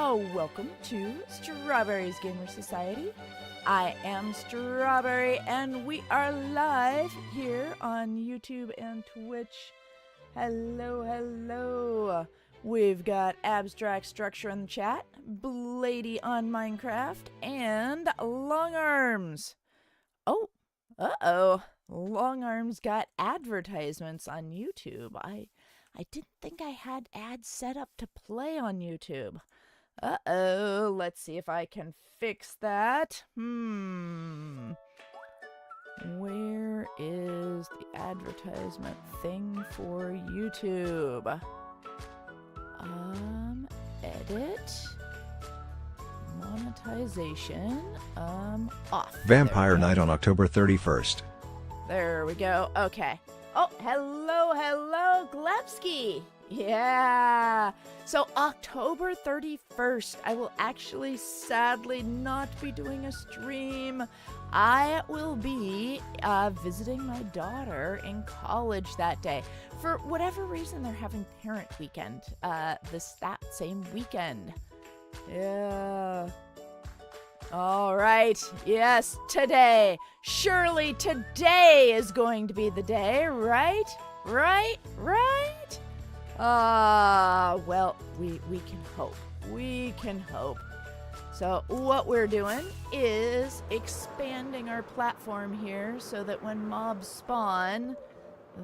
welcome to Strawberry's Gamer Society. I am Strawberry, and we are live here on YouTube and Twitch. Hello, hello. We've got Abstract Structure in the chat, Blady on Minecraft, and Long Arms. Oh, Long Arms got advertisements on YouTube. I didn't think I had ads set up to play on YouTube. Let's see if I can fix that. Where is the advertisement thing for YouTube? Edit. Monetization. Off. Vampire Night on October 31st. There we go. Okay. Oh, hello, Glepsky. Yeah. So October 31st, I will actually sadly not be doing a stream. I will be visiting my daughter in college that day. For whatever reason, they're having parent weekend that same weekend. Yeah. All right. Yes, today. Surely today is going to be the day, right? Right? Well, we can hope. We can hope. So what we're doing is expanding our platform here so that when mobs spawn,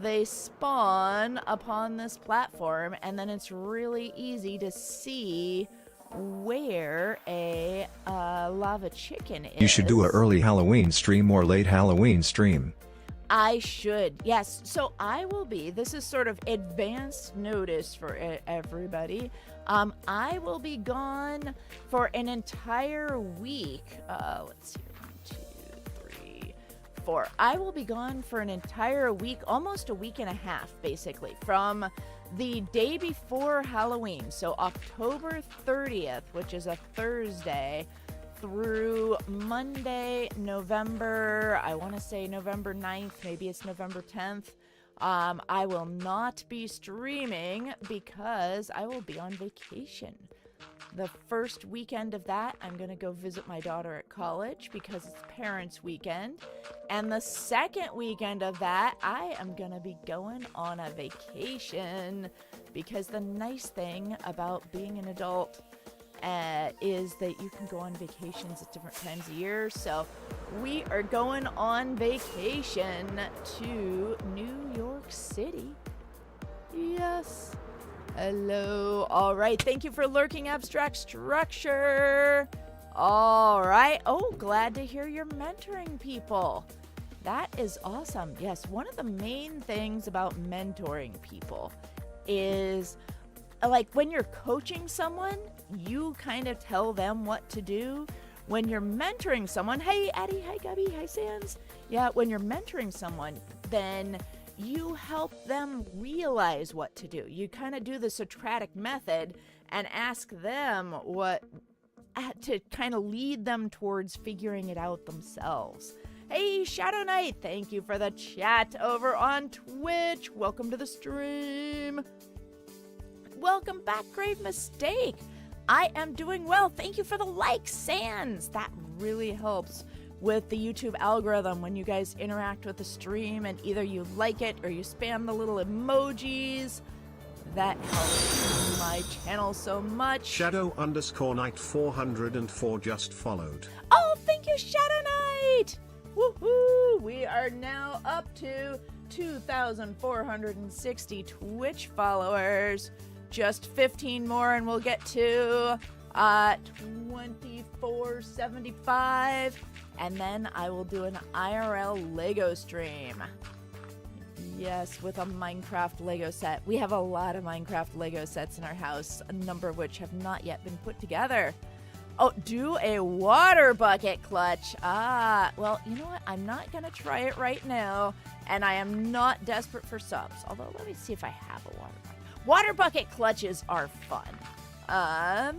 they spawn upon this platform, and then it's really easy to see where a lava chicken is. You should do an early Halloween stream or late Halloween stream. I should, yes. So I will be, this is sort of advanced notice for everybody. I will be gone for an entire week. Let's see, 1, 2, 3, 4. I will be gone for an entire week, almost a week and a half, basically, from the day before Halloween. So October 30th, which is a Thursday, through Monday, November 9th, maybe it's November 10th. I will not be streaming because I will be on vacation. The first weekend of that, I'm going to go visit my daughter at college because it's parents' weekend. And the second weekend of that, I am going to be going on a vacation because the nice thing about being an adult is that you can go on vacations at different times of year. So we are going on vacation to New York City. Yes. Hello. All right. Thank you for lurking, Abstract Structure. All right. Oh, glad to hear you're mentoring people. That is awesome. Yes. One of the main things about mentoring people is, like, when you're coaching someone, you kind of tell them what to do. When you're mentoring someone, hey, Addie, hi, Gabby, hi, Sans. Yeah, when you're mentoring someone, then you help them realize what to do. You kind of do the Socratic method and ask them what to kind of lead them towards figuring it out themselves. Hey, Shadow Knight, thank you for the chat over on Twitch. Welcome to the stream. Welcome back, Grave Mistake. I am doing well. Thank you for the like, Sans. That really helps with the YouTube algorithm when you guys interact with the stream and either you like it or you spam the little emojis. That helps my channel so much. Shadow_Knight 404 just followed. Oh, thank you, Shadow Knight. Woohoo! We are now up to 2,460 Twitch followers. Just 15 more and we'll get to 2475, and then I will do an IRL Lego stream. Yes, with a Minecraft Lego set. We have a lot of Minecraft Lego sets in our house, a number of which have not yet been put together. Oh, do a water bucket clutch. Well, you know what? I'm not going to try it right now, and I am not desperate for subs. Although, let me see if I have a water bucket. Water bucket clutches are fun. I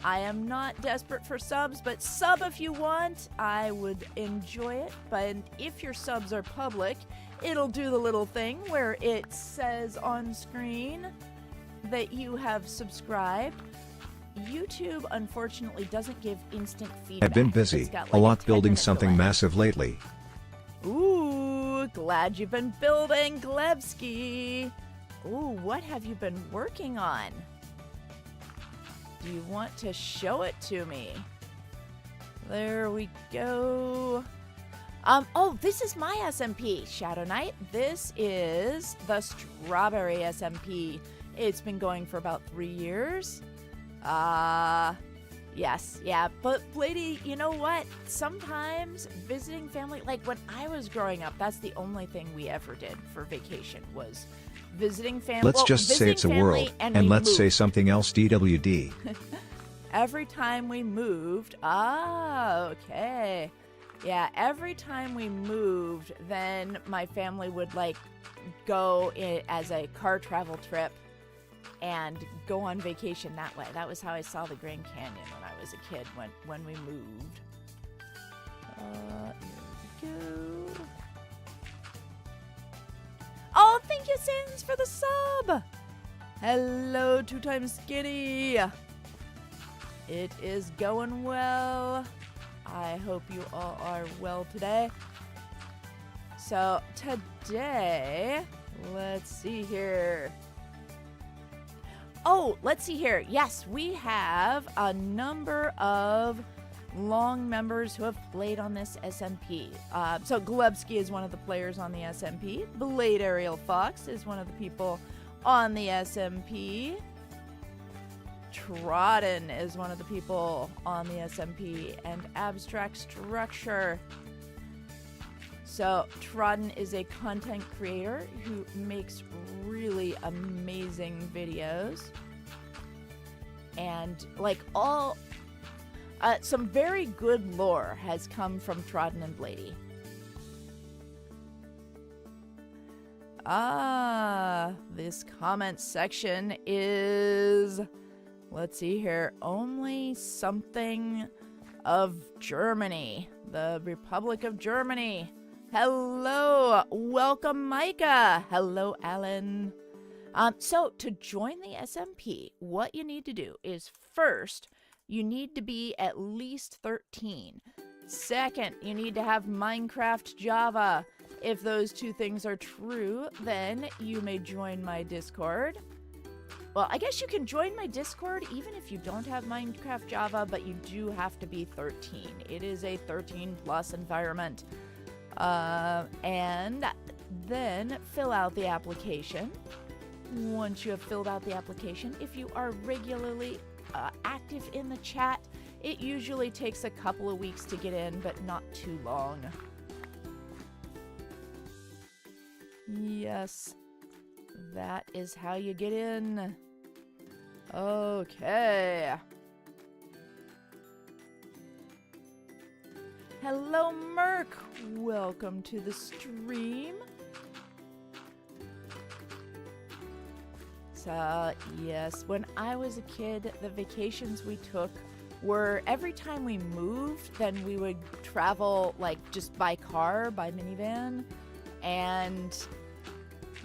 am not desperate for subs, but sub if you want. I would enjoy it. But if your subs are public, it'll do the little thing where it says on screen that you have subscribed. YouTube unfortunately doesn't give instant feedback. I've been It's busy, got, a like, lot 10-minute building something delay. massive lately. Ooh, glad you've been building, Glebski. Ooh, what have you been working on? Do you want to show it to me? There we go. Oh, this is my SMP, Shadow Knight. This is the Strawberry SMP. It's been going for about 3 years. Yes, yeah. But lady, you know what? Sometimes visiting family, like when I was growing up, that's the only thing we ever did for vacation was visiting family. Let's just say it's a world, and let's say something else DWD. Every time we moved, okay. Yeah, every time we moved, then my family would like go as a car travel trip and go on vacation that way. That was how I saw the Grand Canyon when I was a kid when we moved. Here we go. Oh, thank you, Sins, for the sub. Hello, 2 times skinny. It is going well. I hope you all are well today. So today, let's see here. Oh, let's see here. Yes, we have a number of long members who have played on this SMP. So Glebski is one of the players on the SMP. Blade Aerial Fox is one of the people on the SMP. Trodden is one of the people on the SMP, and Abstract Structure. So Trodden is a content creator who makes really amazing videos, and like all some very good lore has come from Trodden and Blady. This comment section is, let's see here, only something of Germany, the Republic of Germany. Hello, welcome Micah. Hello, Alan. So to join the SMP, what you need to do is first, you need to be at least 13. Second, you need to have Minecraft Java. If those 2 things are true, then you may join my Discord. Well, I guess you can join my Discord even if you don't have Minecraft Java, but you do have to be 13. It is a 13 plus environment. And then fill out the application. Once you have filled out the application, if you are regularly active in the chat, it usually takes a couple of weeks to get in, but not too long. Yes, that is how you get in. Okay. Hello, Merc. Welcome to the stream. So, yes, when I was a kid, the vacations we took were every time we moved, then we would travel like just by car, by minivan. And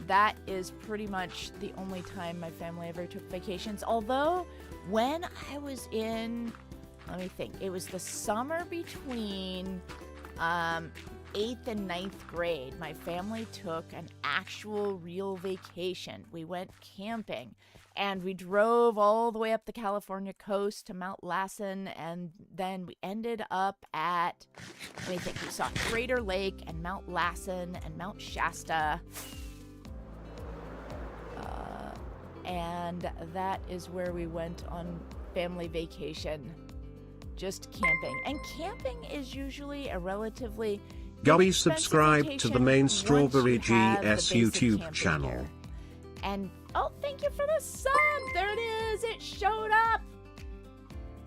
that is pretty much the only time my family ever took vacations. Although, when I was in, let me think, it was the summer between 8th and 9th grade, my family took an actual real vacation. We went camping, and we drove all the way up the California coast to Mount Lassen, and then we ended up at, let me think, we saw Crater Lake and Mount Lassen and Mount Shasta. And that is where we went on family vacation, just camping. And camping is usually a relatively Gubby, subscribe to the main StrawberryGS YouTube channel. Gear. And oh, thank you for the sub. There it is. It showed up.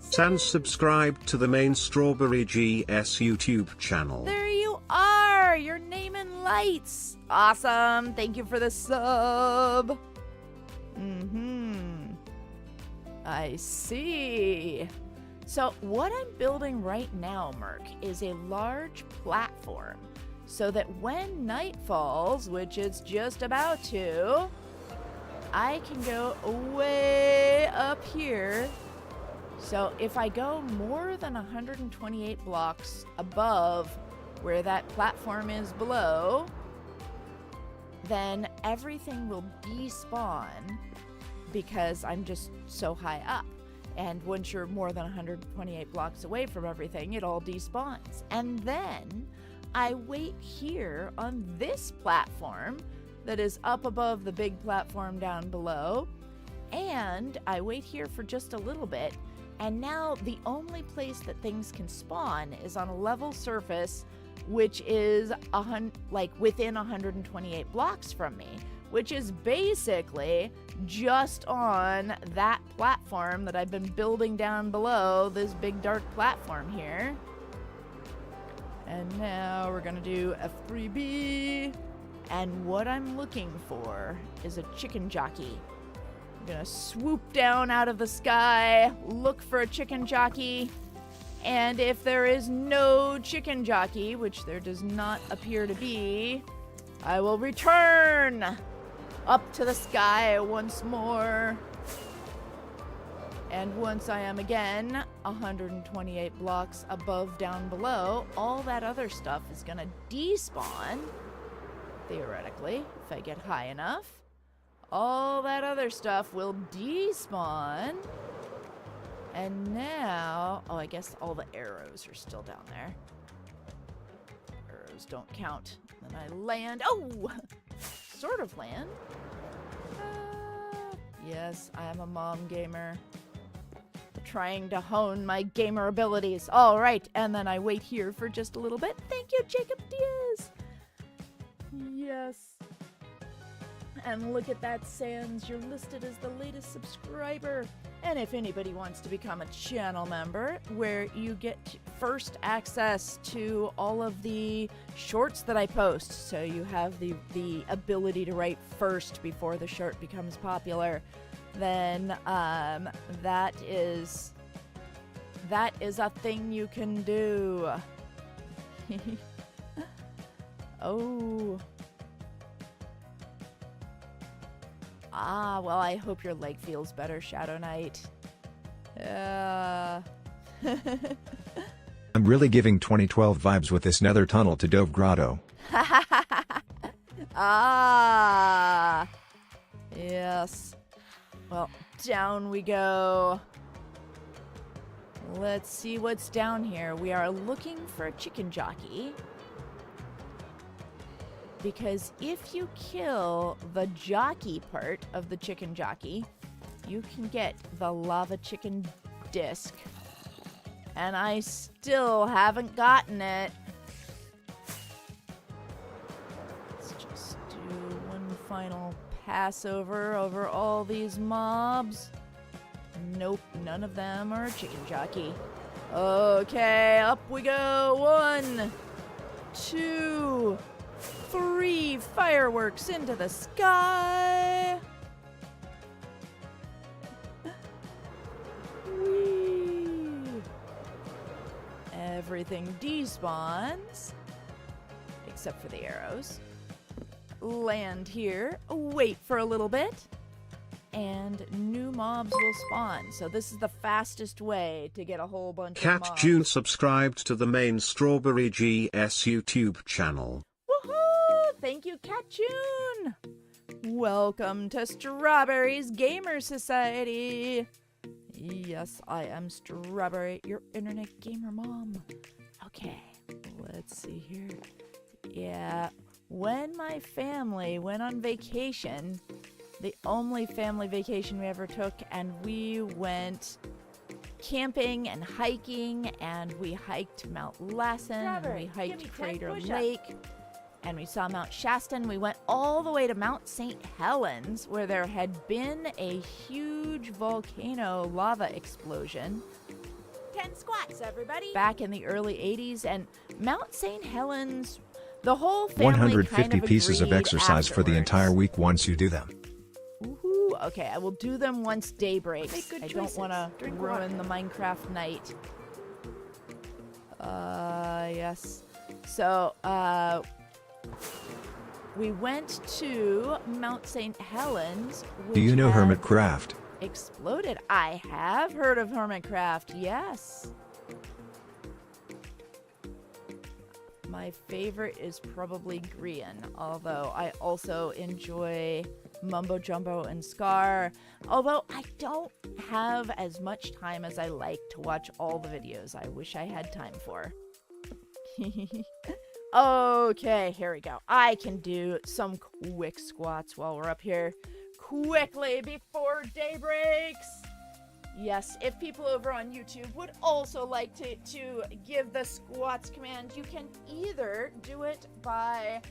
Sans, subscribe to the main StrawberryGS YouTube channel. There you are. Your name in lights. Awesome. Thank you for the sub. I see. So what I'm building right now, Merc, is a large platform so that when night falls, which it's just about to, I can go way up here So if I go more than 128 blocks above where that platform is below, then everything will despawn because I'm just so high up. And once you're more than 128 blocks away from everything, it all despawns. And then I wait here on this platform that is up above the big platform down below. And I wait here for just a little bit. And now the only place that things can spawn is on a level surface, which is within 128 blocks from me, which is basically just on that platform that I've been building down below, this big dark platform here. And now we're gonna do F3B. And what I'm looking for is a chicken jockey. I'm gonna swoop down out of the sky, look for a chicken jockey, and if there is no chicken jockey, which there does not appear to be, I will return up to the sky once more. And once I am again 128 blocks above down below, all that other stuff is gonna despawn, theoretically, if I get high enough. All that other stuff will despawn. And now, oh, I guess all the arrows are still down there. Arrows don't count. Then I land. Oh! Sort of land. Yes, I am a mom gamer. Trying to hone my gamer abilities. All right, and then I wait here for just a little bit. Thank you, Jacob Diaz. Yes. And look at that, Sans. You're listed as the latest subscriber. And if anybody wants to become a channel member, where you get first access to all of the shorts that I post, so you have the ability to write first before the short becomes popular, then that is a thing you can do. Oh. Ah, well, I hope your leg feels better, Shadow Knight. I'm really giving 2012 vibes with this nether tunnel to Dove Grotto. Ah, yes. Well, down we go. Let's see what's down here. We are looking for a chicken jockey. Because if you kill the jockey part of the chicken jockey, you can get the lava chicken disc. And I still haven't gotten it. Let's just do one final pass over all these mobs. Nope, none of them are a chicken jockey. Okay, up we go. 1, 2, 3 fireworks into the sky. Whee. Everything despawns, except for the arrows. Land here, wait for a little bit, and new mobs will spawn. So this is the fastest way to get a whole bunch of mobs. Cat June subscribed to the main StrawberryGS YouTube channel. Thank you, Cat June. Welcome to Strawberry's Gamer Society. Yes, I am Strawberry, your internet gamer mom. Okay, let's see here. Yeah, when my family went on vacation, the only family vacation we ever took, and we went camping and hiking, and we hiked Mount Lassen, and we hiked Crater Lake. And we saw Mount Shasta, and we went all the way to Mount St. Helens, where there had been a huge volcano lava explosion. 10 squats, everybody! Back in the early 80s, and Mount St. Helens, the whole family 150 kind of pieces of exercise for the entire week once you do them. Woohoo! Okay, I will do them once day breaks. I don't want to ruin the Minecraft night. Yes. So, we went to Mount St. Helens. Do you know Hermitcraft? Exploded. I have heard of Hermitcraft, yes. My favorite is probably Grian, although I also enjoy Mumbo Jumbo and Scar, although I don't have as much time as I like to watch all the videos I wish I had time for. Okay, here we go. I can do some quick squats while we're up here. Quickly before day breaks. Yes, if people over on YouTube would also like to give the squats command, you can either do it by,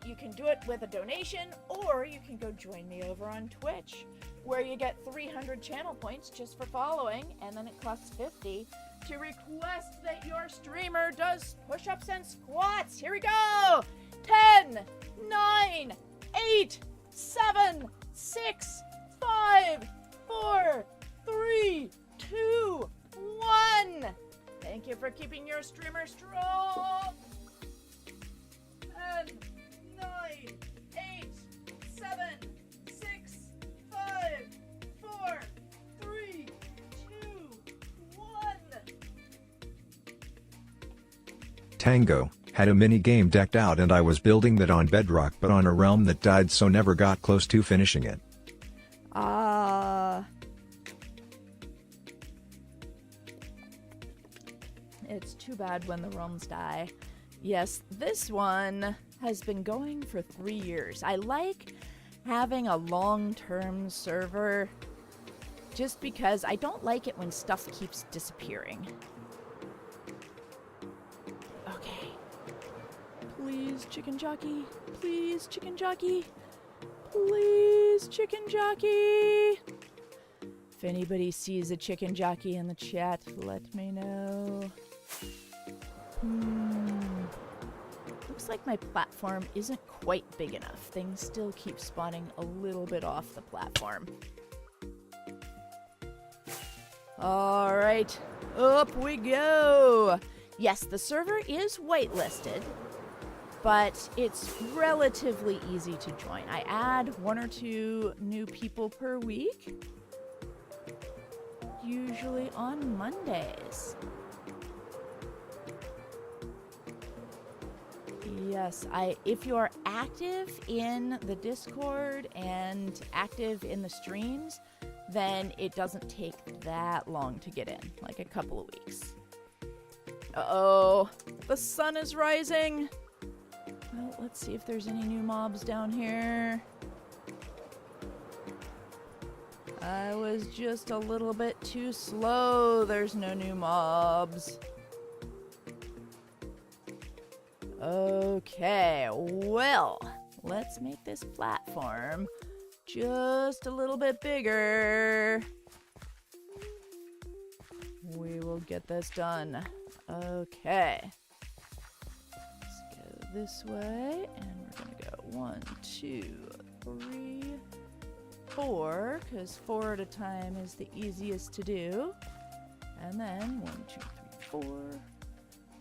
you can do it with a donation, or you can go join me over on Twitch, where you get 300 channel points just for following, and then it costs 50 to request that your streamer does push-ups and squats. Here we go! 10, 9, 8, 7, 6, 5, 4, 3, 2, 1. Thank you for keeping your streamer strong. 10, 9, 8, 7, 6, 5, 4, 3, 2, 1. Tango had a mini game decked out and I was building that on Bedrock but on a realm that died, so never got close to finishing it. It's too bad when the realms die. Yes, this one has been going for 3 years. I like having a long-term server just because I don't like it when stuff keeps disappearing. Okay. Please, chicken jockey. Please, chicken jockey. Please, chicken jockey. If anybody sees a chicken jockey in the chat, let me know. Looks like my platform isn't quite big enough. Things still keep spawning a little bit off the platform. All right, up we go. Yes, the server is whitelisted, but it's relatively easy to join. I add 1 or 2 new people per week, usually on Mondays. Yes, if you are active in the Discord and active in the streams, then it doesn't take that long to get in, like a couple of weeks. Uh-oh, the sun is rising. Well, let's see if there's any new mobs down here. I was just a little bit too slow. There's no new mobs. Okay, well, let's make this platform just a little bit bigger. We will get this done. Okay. Let's go this way, and we're gonna go 1, 2, 3, 4, because 4 at a time is the easiest to do. And then 1, 2, 3, 4.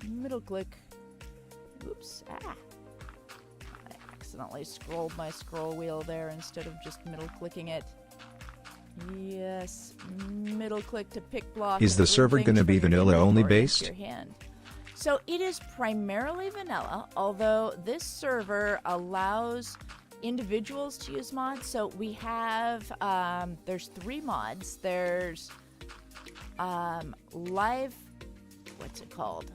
Middle click. Oops. I accidentally scrolled my scroll wheel there instead of just middle clicking it. Yes, middle click to pick block. Is the server going to be vanilla only based? Your hand. So it is primarily vanilla, although this server allows individuals to use mods. So we have, there's 3 mods. There's live, what's it called?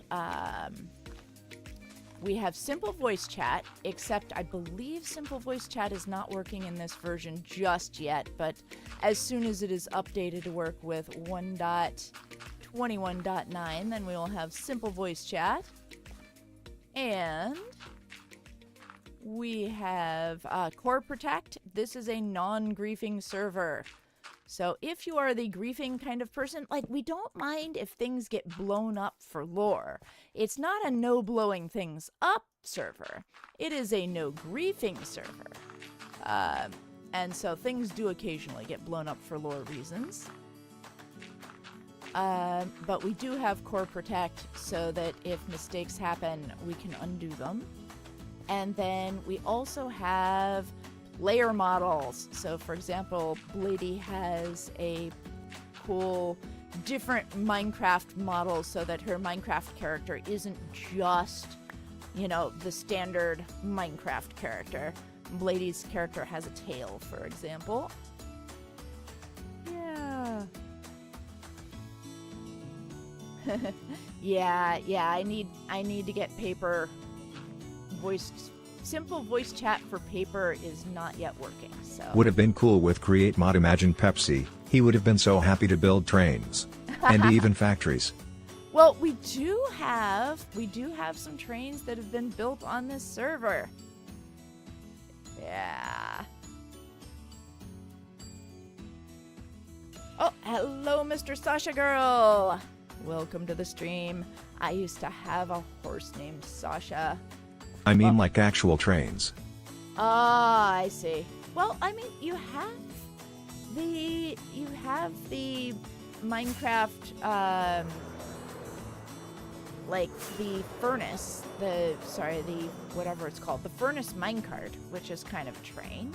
We have simple voice chat, except I believe simple voice chat is not working in this version just yet, but as soon as it is updated to work with 1.21.9, then we will have simple voice chat. And we have Core Protect. This is a non-griefing server. So if you are the griefing kind of person, like, we don't mind if things get blown up for lore. It's not a no blowing things up server. It is a no griefing server. And so things do occasionally get blown up for lore reasons. But we do have Core Protect so that if mistakes happen, we can undo them. And then we also have layer models. So for example, Blady has a cool different Minecraft model so that her Minecraft character isn't just, you know, the standard Minecraft character. Blady's character has a tail, for example. Yeah. yeah, I need to get paper voice. Simple voice chat for paper is not yet working, so. Would have been cool with Create Mod Imagine Pepsi. He would have been so happy to build trains. And even factories. Well, we do have some trains that have been built on this server. Yeah. Oh, hello, Mr. Sasha Girl. Welcome to the stream. I used to have a horse named Sasha. I mean, like actual trains. Ah, I see. Well, I mean, you have the Minecraft, like the furnace, whatever it's called, the furnace minecart, which is kind of a train.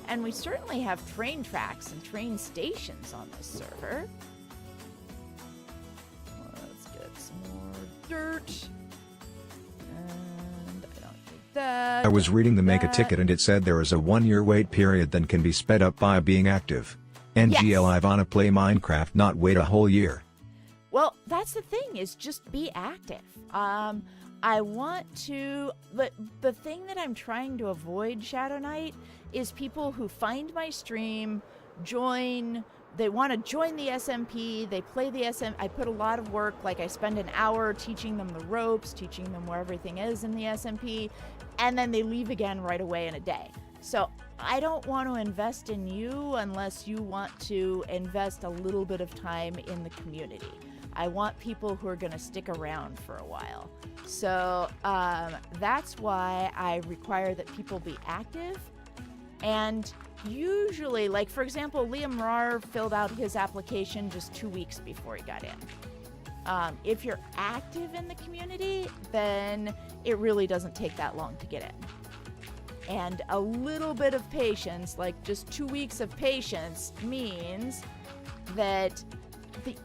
And we certainly have train tracks and train stations on this server. Let's get some more dirt. And I don't need that. I was reading the Make a Ticket and it said there is a 1-year wait period that can be sped up by being active. NGL, I wanna play Minecraft, not wait a whole year. Well, that's the thing, is just be active. I want to, but the thing that I'm trying to avoid, Shadow Knight, is people who find my stream, they want to join the SMP, they play the SM. I put a lot of work, like I spend an hour teaching them the ropes, teaching them where everything is in the SMP, and then they leave again right away in a day. So I don't want to invest in you unless you want to invest a little bit of time in the community. I want people who are going to stick around for a while. So that's why I require that people be active. And usually, like for example, Liam Rar filled out his application just 2 weeks before he got in. If you're active in the community, then it really doesn't take that long to get in. And a little bit of patience, like just 2 weeks of patience, means that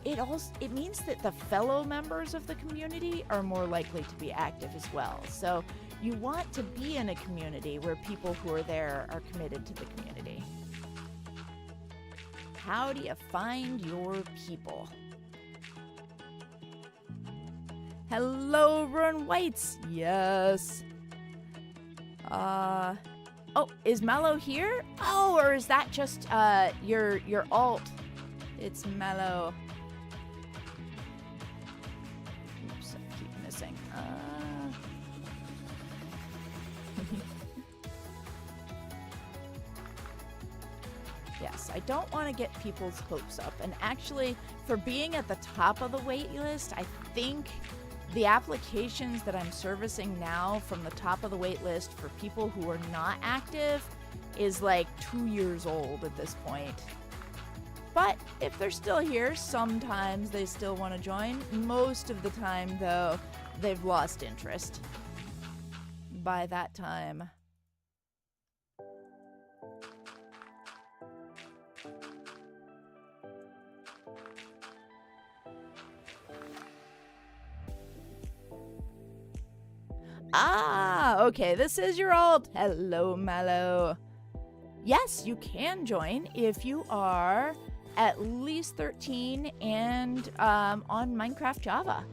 it means that the fellow members of the community are more likely to be active as well. So you want to be in a community where people who are there are committed to the community. How do you find your people? Hello, Run Whites. Yes. Oh, is Mallow here? Oh, or is that just your alt? It's Mallow. Oops, I keep missing. Yes, I don't want to get people's hopes up. And actually, for being at the top of the wait list, I think the applications that I'm servicing now from the top of the wait list for people who are not active is like 2 years old at this point. But if they're still here, sometimes they still want to join. Most of the time, though, they've lost interest by that time. Ah, okay, this is your alt. Hello, Mallow. Yes, you can join if you are at least 13 and on Minecraft Java.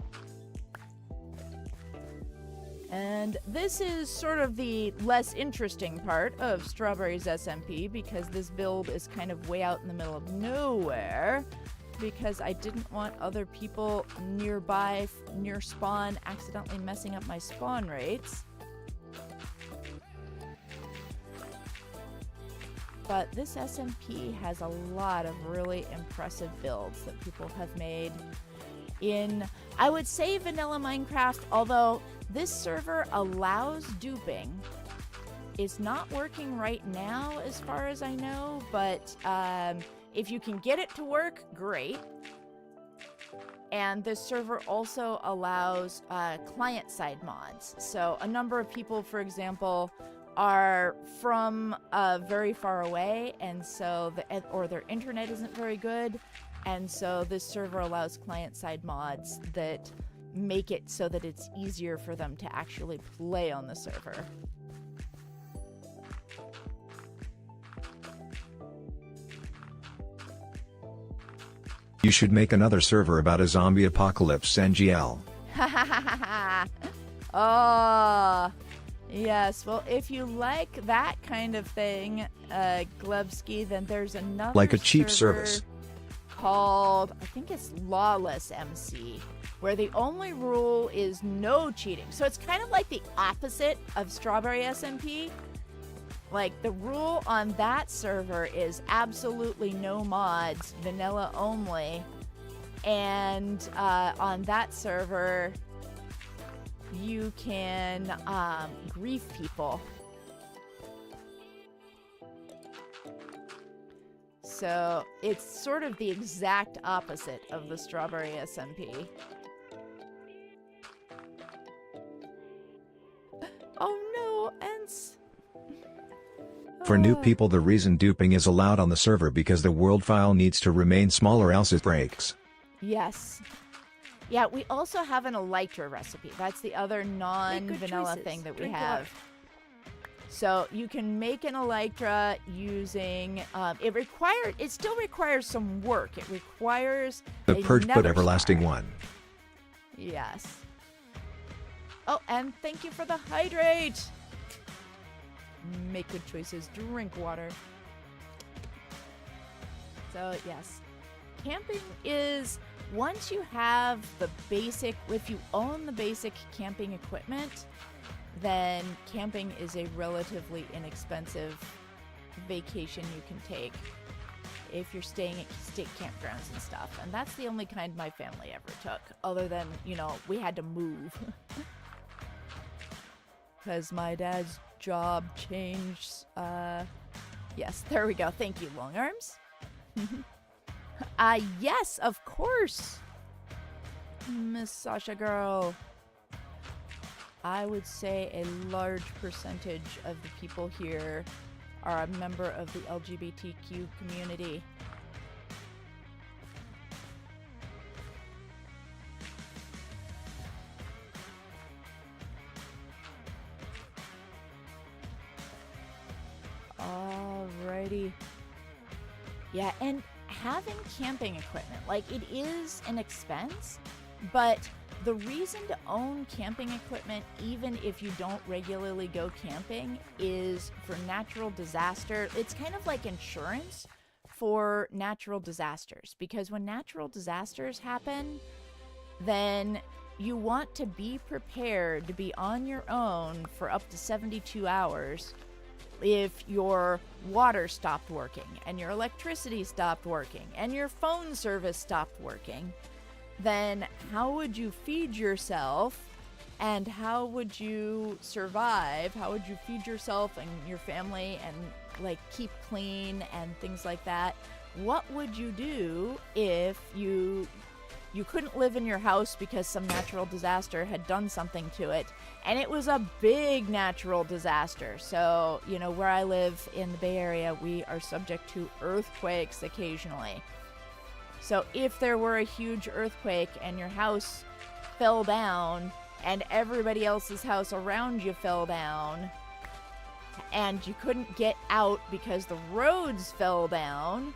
And this is sort of the less interesting part of Strawberry's SMP because this build is kind of way out in the middle of nowhere because I didn't want other people nearby, near spawn, accidentally messing up my spawn rates. But this SMP has a lot of really impressive builds that people have made in, I would say, vanilla Minecraft, although this server allows duping. It's not working right now as far as I know, but if you can get it to work, great. And this server also allows client-side mods. So a number of people, for example, are from very far away, and so or their internet isn't very good, and so this server allows client-side mods that make it so that it's easier for them to actually play on the server. You should make another server about a zombie apocalypse NGL. Oh, yes. Well, if you like that kind of thing, Glebsky, then there's another Like a cheap server service. called, I think it's Lawless MC, where the only rule is no cheating. So it's kind of like the opposite of Strawberry SMP. Like, the rule on that server is absolutely no mods, vanilla only. And on that server, you can grief people. So it's sort of the exact opposite of the Strawberry SMP. Oh no, Ents. For new people, the reason duping is allowed on the server because the world file needs to remain small or else it breaks. Yes. Yeah, we also have an Elytra recipe. That's the other non-vanilla thing that we have. So you can make an Elytra using, it still requires some work. It requires The purge but everlasting one. Yes. Oh, and thank you for the hydrate. Make good choices. Drink water. So, yes. Camping is, once you have the basic, if you own the basic camping equipment, then camping is a relatively inexpensive vacation you can take if you're staying at state campgrounds and stuff. And that's the only kind my family ever took, other than, we had to move. Because my dad's job changed. Yes, there we go. Thank you, Long Arms. Yes, of course. Miss Sasha girl. I would say a large percentage of the people here are a member of the LGBTQ community. Alrighty. Yeah, and having camping equipment, like, it is an expense, but the reason to own camping equipment, even if you don't regularly go camping, is for natural disaster. It's kind of like insurance for natural disasters, because when natural disasters happen, then you want to be prepared to be on your own for up to 72 hours. If your water stopped working, and your electricity stopped working, and your phone service stopped working, then how would you feed yourself, and how would you survive? How would you feed yourself and your family and, like, keep clean and things like that? What would you do if you couldn't live in your house because some natural disaster had done something to it, and it was a big natural disaster? So, where I live in the Bay Area, we are subject to earthquakes occasionally. So if there were a huge earthquake and your house fell down and everybody else's house around you fell down and you couldn't get out because the roads fell down,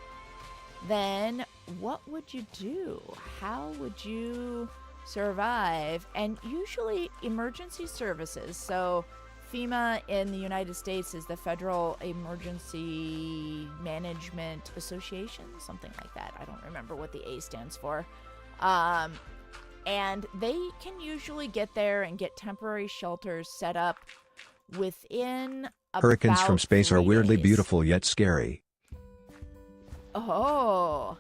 then what would you do? How would you survive? And usually emergency services, so FEMA in the United States is the Federal Emergency Management Association, something like that. I don't remember what the A stands for. And they can usually get there and get temporary shelters set up within Hurricanes from space are weirdly days. beautiful yet scary. Oh,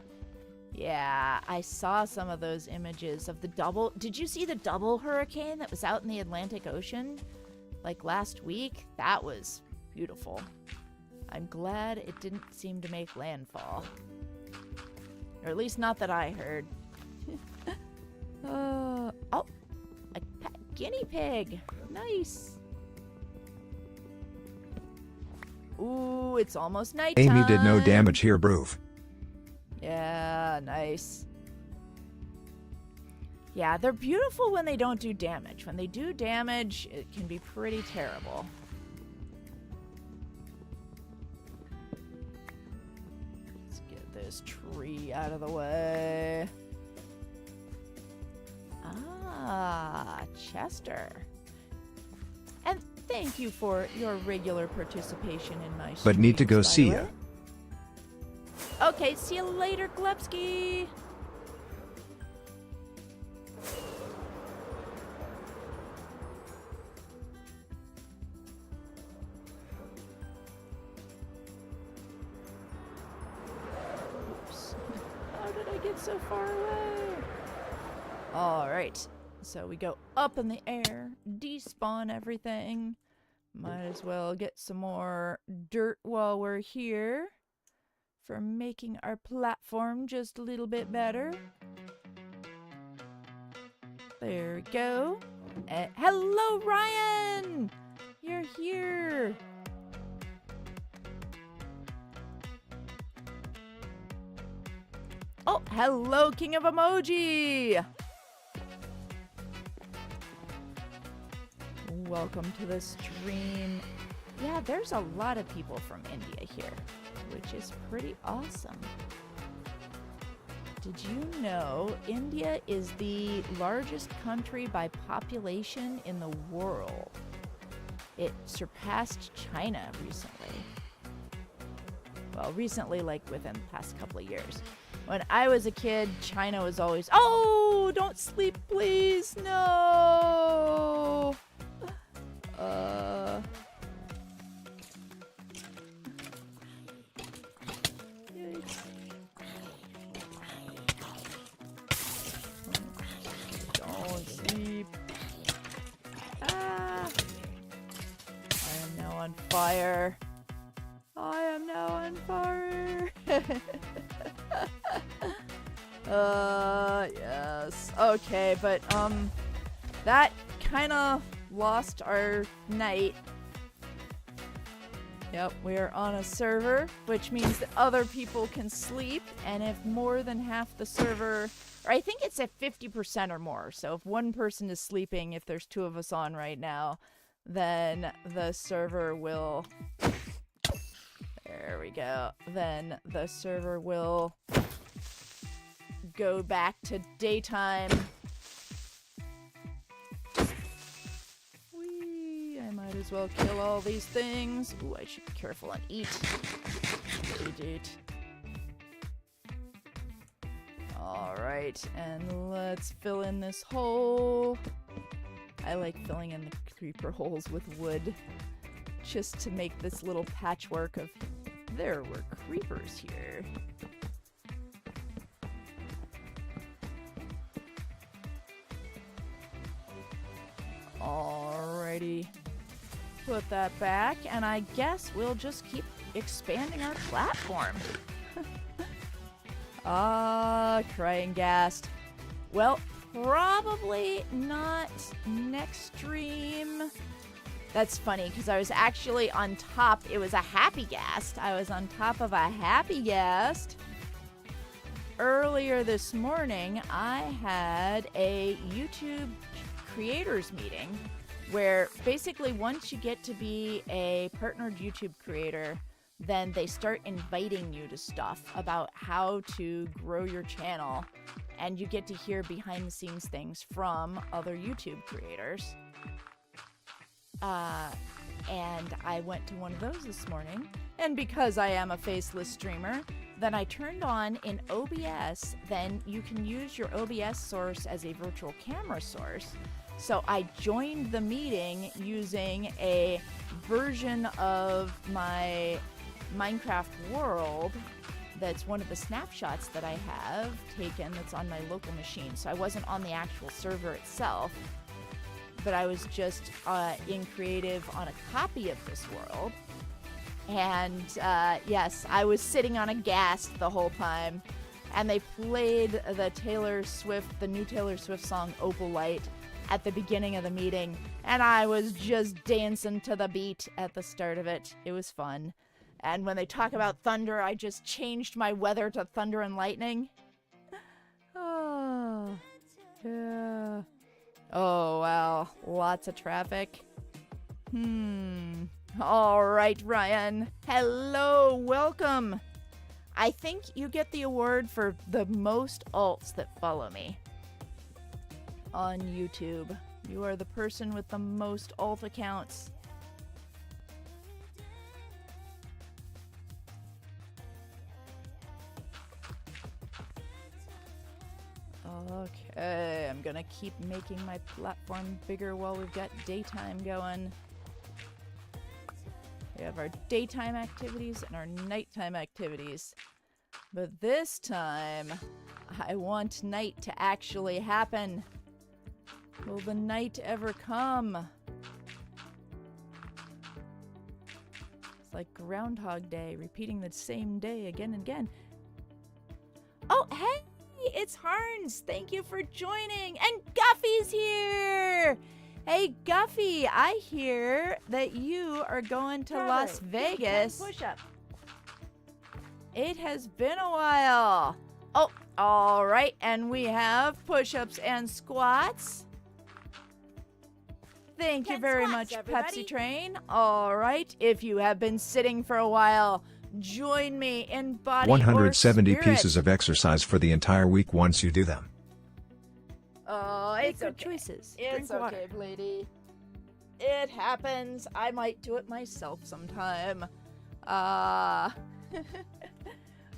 yeah, I saw some of those images of the double. Did you see the double hurricane that was out in the Atlantic Ocean, like, last week? That was beautiful. I'm glad it didn't seem to make landfall. Or at least not that I heard. Oh, a pet guinea pig. Nice. Ooh, it's almost nighttime. Amy did no damage here, Broov. Yeah, nice. Yeah, they're beautiful when they don't do damage. When they do damage, it can be pretty terrible. Let's get this tree out of the way. Ah, Chester. And thank you for your regular participation in my streams, But need to go by see the ya. way. Okay, see you later, Glepsky. Oops. How did I get so far away? All right. So we go up in the air, despawn everything. Might as well get some more dirt while we're here for making our platform just a little bit better. There we go. Hello, Ryan! You're here. Oh, hello, King of Emoji! Welcome to the stream. Yeah, there's a lot of people from India here, which is pretty awesome. Did you know India is the largest country by population in the world? It surpassed China recently. Well, recently, like within the past couple of years. When I was a kid, China was always, oh, don't sleep, please, no. Yikes. Don't sleep. Ah. I am now on fire. I am now on fire. Yes. Okay, but, that kind of lost our night. Yep, we are on a server, which means that other people can sleep, and if more than half the server, or I think it's at 50% or more, so if one person is sleeping, if there's two of us on right now, then the server will, there we go, then the server will go back to daytime. I might as well kill all these things. Ooh, I should be careful and eat. Eat. Alright, and let's fill in this hole. I like filling in the creeper holes with wood, just to make this little patchwork of there were creepers here. Alrighty. Put that back, and I guess we'll just keep expanding our platform. Crying Ghast. Well, probably not next stream. That's funny, because I was actually on top. It was a happy Ghast. I was on top of a happy Ghast. Earlier this morning, I had a YouTube creators meeting where basically once you get to be a partnered YouTube creator, then they start inviting you to stuff about how to grow your channel, and you get to hear behind the scenes things from other YouTube creators. And I went to one of those this morning, and because I am a faceless streamer, then I turned on in OBS. Then you can use your OBS source as a virtual camera source. So I joined the meeting using a version of my Minecraft world that's one of the snapshots that I have taken that's on my local machine. So I wasn't on the actual server itself, but I was just in creative on a copy of this world. And yes, I was sitting on a Ghast the whole time, and they played the new Taylor Swift song Opal Light at the beginning of the meeting, and I was just dancing to the beat at the start of it. It was fun. And when they talk about thunder, I just changed my weather to thunder and lightning. Oh, yeah. Oh, wow. Lots of traffic. All right, Ryan. Hello, welcome. I think you get the award for the most alts that follow me on YouTube. You are the person with the most alt accounts. Okay, I'm gonna keep making my platform bigger while we've got daytime going. We have our daytime activities and our nighttime activities. But this time, I want night to actually happen. Will the night ever come? It's like Groundhog Day, repeating the same day again and again. Oh, hey! It's Harns. Thank you for joining. And Guffy's here. Hey, Guffy, I hear that you are going to Las Vegas. Push-up. It has been a while. Oh, all right. And we have push-ups and squats. Thank you very much, everybody. Pepsi Train. All right. If you have been sitting for a while, join me in body 170 or spirit. pieces of exercise for the entire week once you do them. Oh, It's good okay. choices. It's Drink water. okay, lady. It happens. I might do it myself sometime.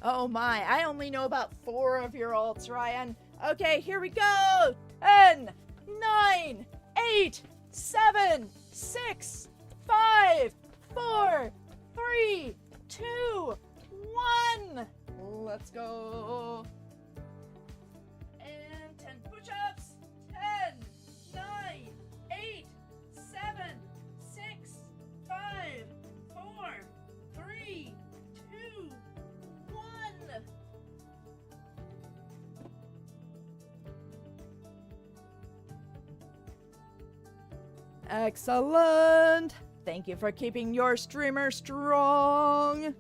Oh my, I only know about 4 of your alts, Ryan. Okay, here we go. 10, 9, 8, 7, 6, 5, 4, 3, 2, 1. Let's go. And 10 push-ups. 10, 9, 8, 7, 6, 5, 4, 3, 2, 1. Excellent. Thank you for keeping your streamer strong.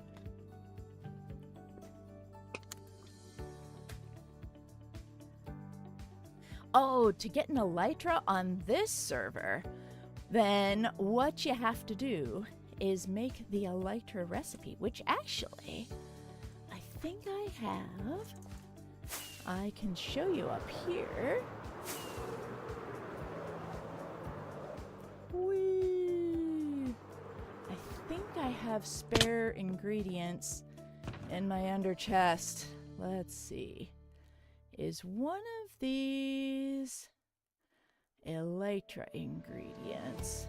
Oh, to get an Elytra on this server, then what you have to do is make the Elytra recipe, which actually I think I have. I can show you up here. Whee! I think I have spare ingredients in my under chest. Let's see. Is one of these Elytra ingredients?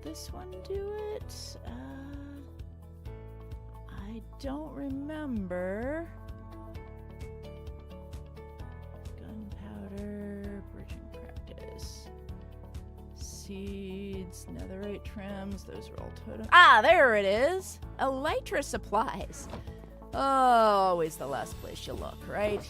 This one do it? I don't remember. Gunpowder, bridging practice. Seeds, netherite trims, those are all totem. Ah, there it is! Elytra supplies. Oh, always the last place you look, right?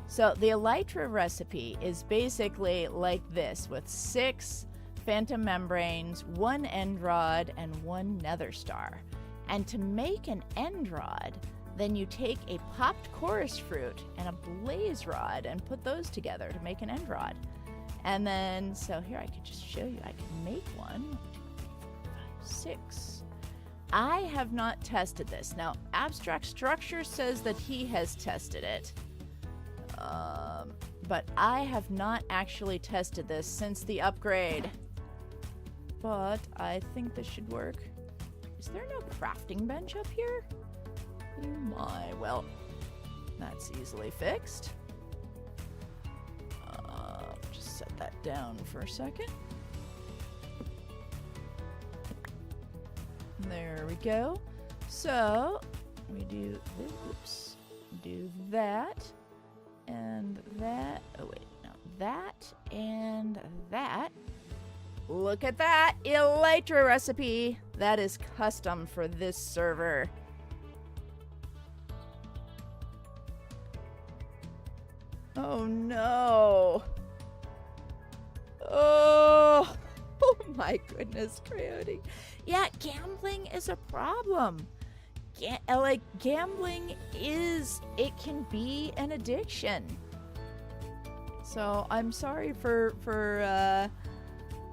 So the Elytra recipe is basically like this, with 6 phantom membranes, 1 end rod, and 1 nether star. And to make an end rod, then you take a popped chorus fruit and a blaze rod and put those together to make an end rod. And then, so here I could just show you, I can make one. 1, 2, 3, 4, 5, 6. I have not tested this. Now, Abstract Structure says that he has tested it. But I have not actually tested this since the upgrade. But I think this should work. Is there no crafting bench up here? Oh my, well, that's easily fixed. Just set that down for a second. There we go. So, we do this, oops, do that, and that, oh wait, no, that, and that. Look at that, Elytra recipe. That is custom for this server. Oh no. my goodness, Coyote. Yeah, gambling is a problem. Gambling it can be an addiction. So I'm sorry for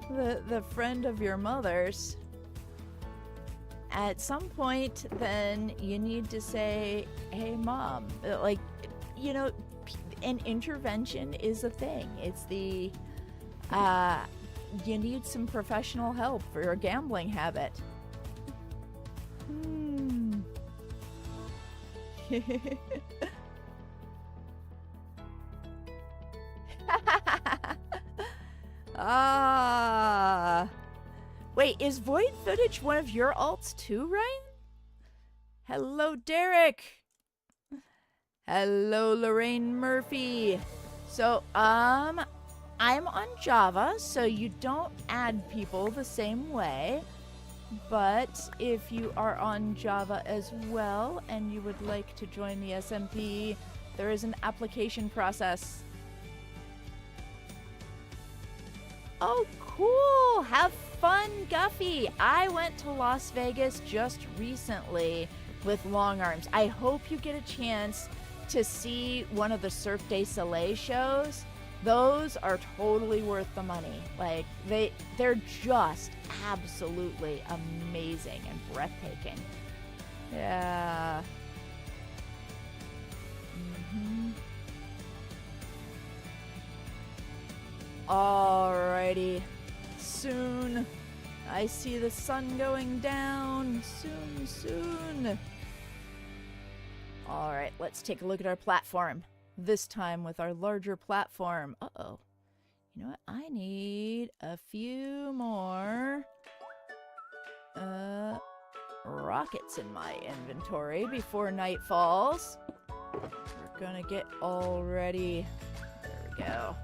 the friend of your mother's. At some point, then you need to say, hey, Mom, like, you know, an intervention is a thing. It's the, you need some professional help for your gambling habit. Wait, is void footage one of your alts too, Ryan? Hello, Derek. Hello, Lorraine Murphy. So, I'm on Java, so you don't add people the same way. But if you are on Java as well and you would like to join the SMP, there is an application process. Oh, cool! Have fun, Guffy! I went to Las Vegas just recently with Long Arms. I hope you get a chance to see one of the Cirque du Soleil shows. Those are totally worth the money. Like, they're just absolutely amazing and breathtaking. Yeah. Alrighty. Soon. I see the sun going down. Soon. Alright, let's take a look at our platform. This time with our larger platform. Uh-oh. You know what? I need a few more rockets in my inventory before night falls. We're gonna get all ready. There we go.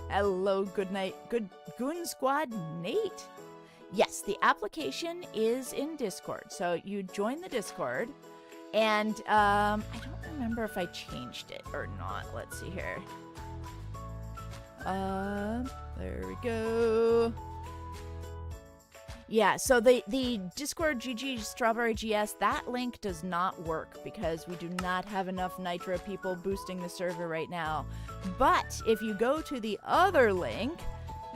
Hello, good night. Good Goon Squad Nate. Yes, the application is in Discord. So you join the Discord, and I don't remember if I changed it or not. Let's see here. There we go. Yeah, so the Discord GG StrawberryGS, that link does not work because we do not have enough Nitro people boosting the server right now. But if you go to the other link,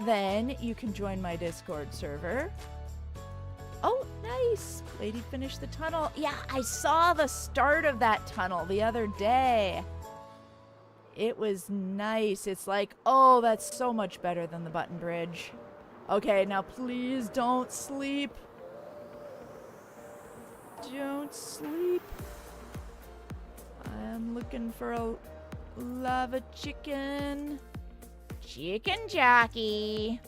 then you can join my Discord server. Oh, nice. Lady finished the tunnel. Yeah, I saw the start of that tunnel the other day. It was nice. It's like, oh, that's so much better than the button bridge. Okay, now please don't sleep. Don't sleep. I'm looking for a lava chicken. Chicken jockey.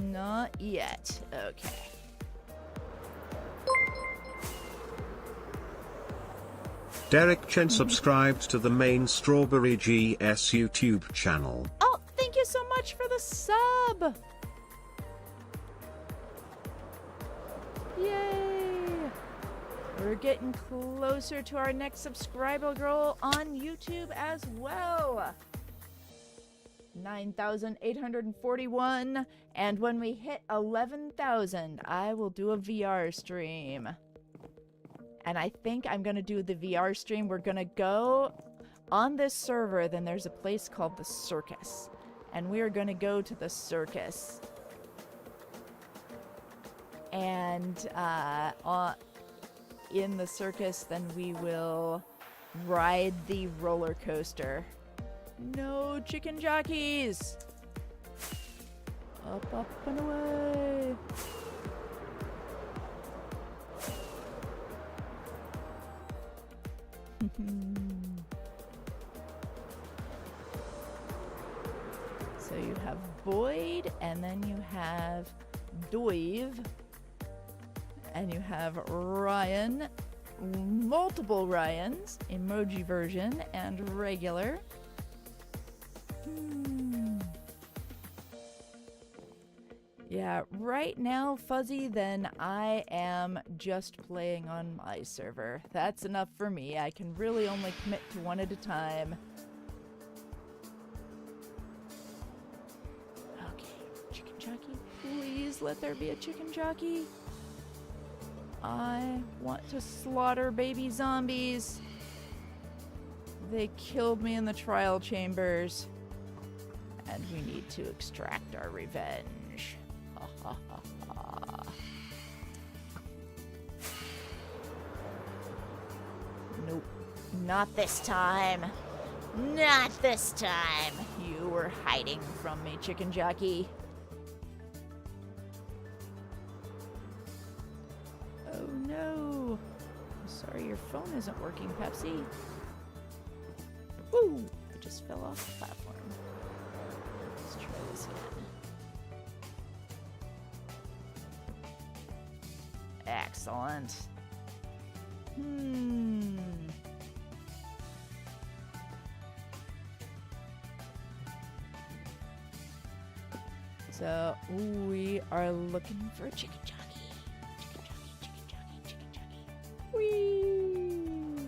Not yet. Okay. Derek Chen subscribed to the main StrawberryGS YouTube channel. Oh, thank you so much for the sub. Yay. We're getting closer to our next subscriber goal on YouTube as well. 9,841, and when we hit 11,000, I will do a VR stream. And I think I'm gonna do the VR stream. We're gonna go on this server, then there's a place called the Circus, and we are gonna go to the Circus. And in the Circus, then we will ride the roller coaster. No chicken jockeys! Up, up, and away! So you have Boyd, and then you have Doive, and you have Ryan, multiple Ryans, emoji version, and regular. Yeah, Yeah, right now, Fuzzy, then I am just playing on my server. That's enough for me. I can really only commit to one at a time. Okay, chicken jockey. Please let there be a chicken jockey. I want to slaughter baby zombies. They killed me in the trial chambers. And we need to extract our revenge. Ha ha ha ha. Nope. Not this time. Not this time. You were hiding from me, chicken jockey. Oh no. I'm sorry your phone isn't working, Pepsi. Woo! I just fell off the platform. Let's try this again. Excellent. So we are looking for a chicken jockey. Chicken jockey, chicken jockey, chicken jockey. Whee!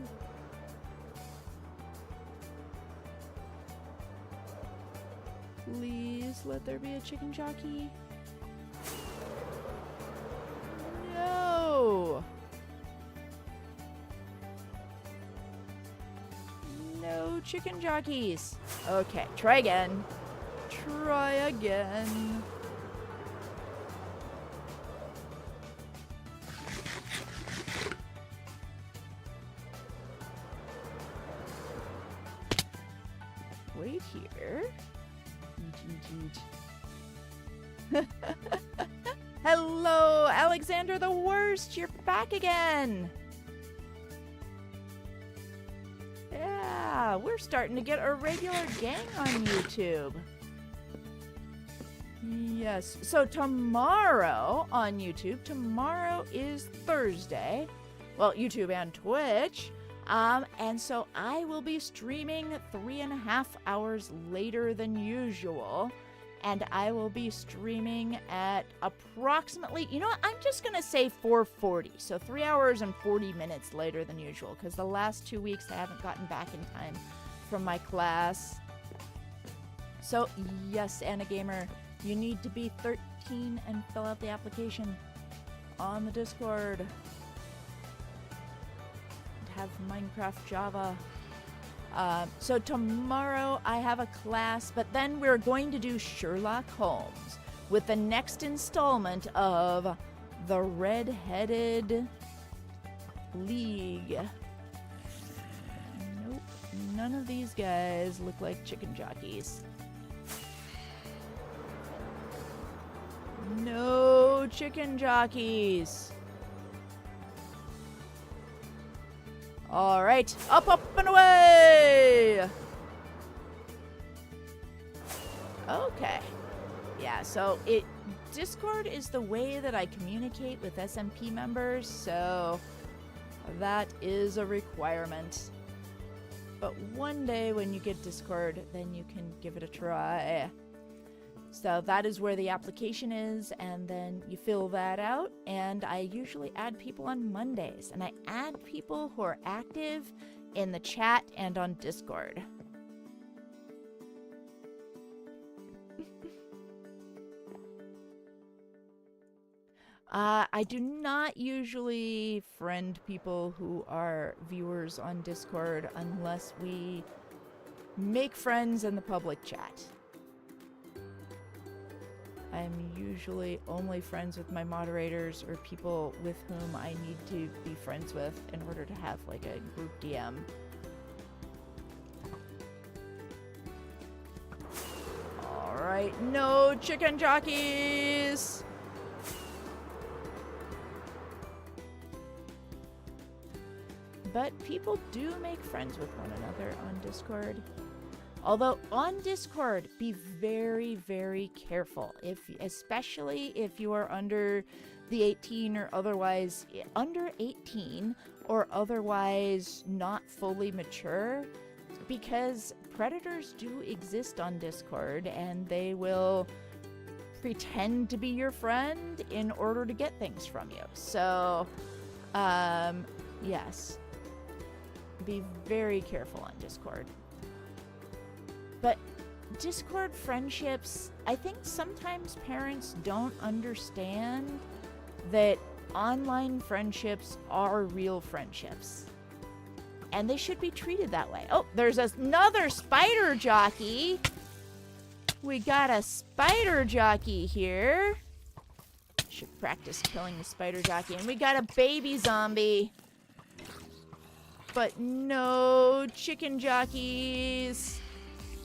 Please let there be a chicken jockey. No! No chicken jockeys. Okay, try again. Try again. Wait here. Hello, Alexander the Worst. You're back again. Yeah, we're starting to get a regular gang on YouTube. Yes, so tomorrow on YouTube, tomorrow is Thursday. Well, YouTube and Twitch. And so I will be streaming 3.5 hours later than usual. And I will be streaming at approximately, you know what, I'm just going to say 4:40. So 3 hours and 40 minutes later than usual. Because the last 2 weeks I haven't gotten back in time from my class. So yes, Anna Gamer, you need to be 13 and fill out the application on the Discord. And have Minecraft Java. So tomorrow I have a class, but then we're going to do Sherlock Holmes with the next installment of the Red-Headed League. Nope, none of these guys look like chicken jockeys. No chicken jockeys. All right, up, up, and away! Okay. Yeah, so Discord is the way that I communicate with SMP members, so that is a requirement. But one day when you get Discord, then you can give it a try. So that is where the application is, and then you fill that out, and I usually add people on Mondays, and I add people who are active in the chat and on Discord. I do not usually friend people who are viewers on Discord unless we make friends in the public chat. I'm usually only friends with my moderators or people with whom I need to be friends with in order to have like a group DM. Alright, no chicken jockeys! But people do make friends with one another on Discord. Although on Discord, be very, very careful. Especially if you are under the 18 or otherwise under 18 or otherwise not fully mature, because predators do exist on Discord and they will pretend to be your friend in order to get things from you. So, yes. Be very careful on Discord. But Discord friendships, I think sometimes parents don't understand that online friendships are real friendships. And they should be treated that way. Oh, there's another spider jockey. We got a spider jockey here. Should practice killing the spider jockey. And we got a baby zombie. But no chicken jockeys.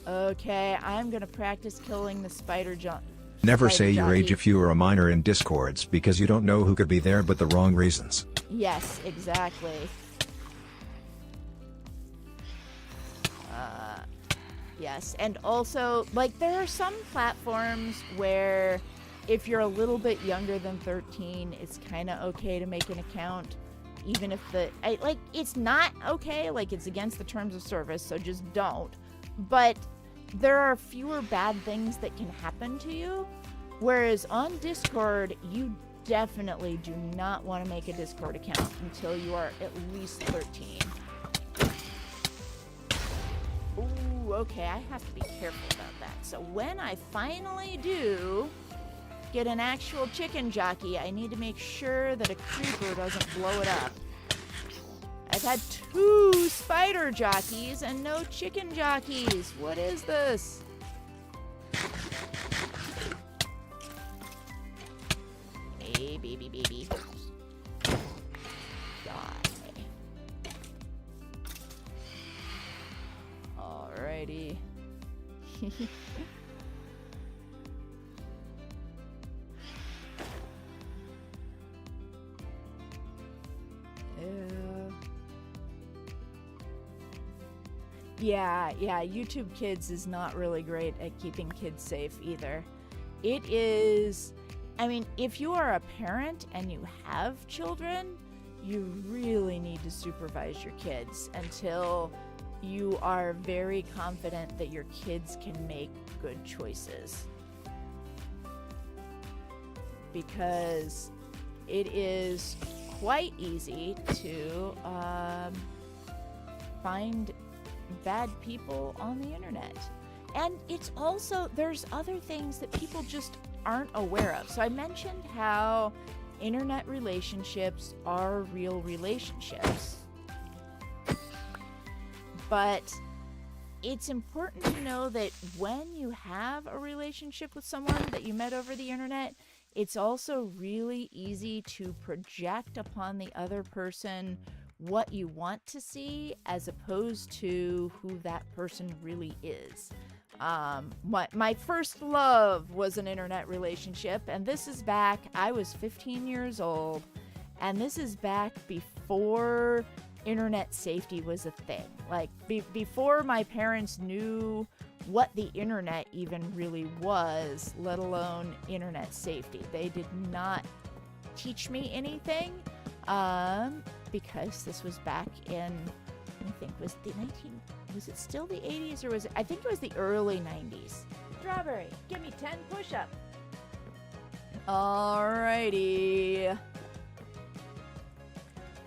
Okay, I'm gonna practice killing the spider jockey. Never say your age if you are a minor in Discords because you don't know who could be there but the wrong reasons. Yes, exactly. Yes, and also, like, there are some platforms where if you're a little bit younger than 13, it's kind of okay to make an account, even if it's not okay, like, it's against the terms of service, so just don't. But there are fewer bad things that can happen to you, whereas on Discord, you definitely do not want to make a Discord account until you are at least 13. Ooh, okay, I have to be careful about that. So when I finally do get an actual chicken jockey, I need to make sure that a creeper doesn't blow it up. I've had 2 spider jockeys and no chicken jockeys. What is this? Hey, baby. Die. Alrighty. Yeah, YouTube Kids is not really great at keeping kids safe either. It is, I mean, if you are a parent and you have children, you really need to supervise your kids until you are very confident that your kids can make good choices. Because it is quite easy to find bad people on the internet. And it's also, there's other things that people just aren't aware of. So I mentioned how internet relationships are real relationships. But it's important to know that when you have a relationship with someone that you met over the internet, it's also really easy to project upon the other person what you want to see as opposed to who that person really is. My first love was an internet relationship, and this is back, I was 15 years old, and this is back before internet safety was a thing. Like, before my parents knew what the internet even really was, let alone internet safety. They did not teach me anything, because this was back in, I think, was it still the 80s, or was it, I think it was the early 90s. Strawberry, give me 10 push-ups. Alrighty.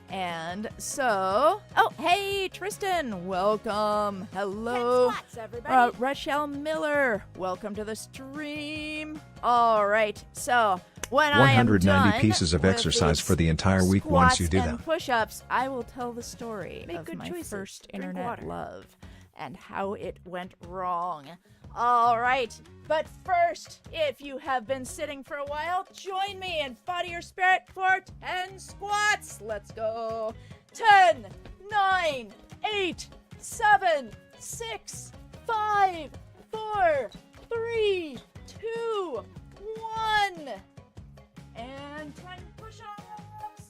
And so, oh, hey, Tristan, welcome. Hello. 10 squats, everybody. Rochelle Miller, welcome to the stream. All right, so when I am 190 pieces of exercise for the entire week once you do them. Push-ups, I will tell the story Make of good my choices. first Drink internet water. love and how it went wrong. All right, but first, if you have been sitting for a while, join me in Body Your Spirit for 10 squats. Let's go. 10, 9, 8, 7, 6, 5, 4, 3, 2, 1. And 10 push-ups.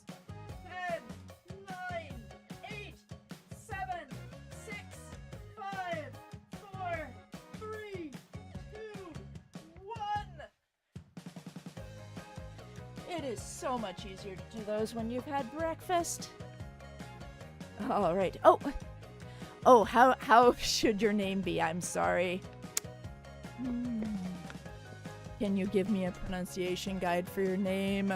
10, 9, 8, 7, 6, 5, 4, 3, 2, 1. It is so much easier to do those when you've had breakfast. All right. Oh, how should your name be? I'm sorry. Can you give me a pronunciation guide for your name?